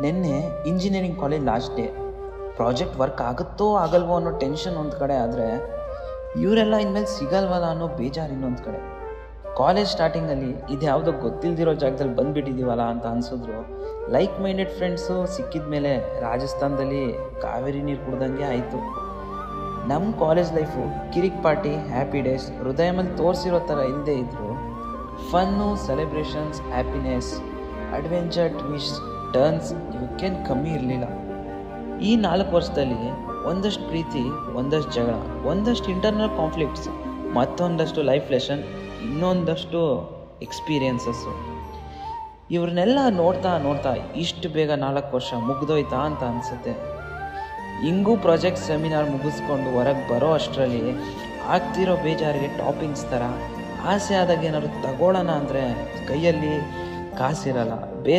ನಿನ್ನೆ engineering college last day. Project work ಆಗುತ್ತೋ ಆಗಲ್ವೋ ಅನ್ನೋ ಟೆನ್ಷನ್ ಒಂದು ಕಡೆ ಆದರೆ, ಇವರೆಲ್ಲ ಇನ್ಮೇಲೆ ಸಿಗಲ್ವಲ್ಲ ಅನ್ನೋ ಬೇಜಾರು ಇನ್ನೊಂದು ಕಡೆ. ಕಾಲೇಜ್ ಸ್ಟಾರ್ಟಿಂಗಲ್ಲಿ ಇದು ಯಾವುದೋ ಗೊತ್ತಿಲ್ದಿರೋ ಜಾಗದಲ್ಲಿ ಬಂದುಬಿಟ್ಟಿದ್ದೀವಲ್ಲ ಅಂತ ಅನಿಸಿದ್ರು. ಲೈಕ್ ಮೈಂಡೆಡ್ ಫ್ರೆಂಡ್ಸು ಸಿಕ್ಕಿದ ಮೇಲೆ ರಾಜಸ್ಥಾನದಲ್ಲಿ ಕಾವೇರಿ ನೀರು ಕುಡ್ದಂಗೆ ಆಯಿತು. ನಮ್ಮ ಕಾಲೇಜ್ ಲೈಫು ಕಿರಿಕ್ ಪಾರ್ಟಿ, ಹ್ಯಾಪಿ ಡೇಸ್ ಹೃದಯ ಮೇಲೆ ತೋರಿಸಿರೋ ಥರ ಇಲ್ಲದೆ ಇದ್ದರು. Fun, celebrations, happiness, adventure, twist, turns ಇವಕ್ಕೇನು ಕಮ್ಮಿ ಇರಲಿಲ್ಲ. ಈ 4 ವರ್ಷದಲ್ಲಿ ಒಂದಷ್ಟು ಪ್ರೀತಿ, ಒಂದಷ್ಟು ಜಗಳ, ಒಂದಷ್ಟು ಇಂಟರ್ನಲ್ ಕಾನ್ಫ್ಲಿಕ್ಟ್ಸ್, ಮತ್ತೊಂದಷ್ಟು ಲೈಫ್ ಲೆಸನ್, ಇನ್ನೊಂದಷ್ಟು ಎಕ್ಸ್ಪೀರಿಯನ್ಸಸ್ಸು. ಇವ್ರನ್ನೆಲ್ಲ ನೋಡ್ತಾ ನೋಡ್ತಾ ಇಷ್ಟು ಬೇಗ 4 ವರ್ಷ ಮುಗ್ದೋಯ್ತಾ ಅಂತ ಅನಿಸುತ್ತೆ. ಹಿಂಗೂ ಪ್ರಾಜೆಕ್ಟ್ ಸೆಮಿನಾರ್ ಮುಗಿಸ್ಕೊಂಡು ಹೊರಗೆ ಬರೋ ಅಷ್ಟರಲ್ಲಿ ಆಗ್ತಿರೋ ಬೇಜಾರಿಗೆ ಟಾಪಿಂಗ್ಸ್ ಥರ ಆಸೆ ಆದಾಗ ಏನಾದ್ರು ತಗೊಳ್ಳೋಣ ಅಂದರೆ ಕೈಯಲ್ಲಿ ಕಾಸಿರಲ್ಲ.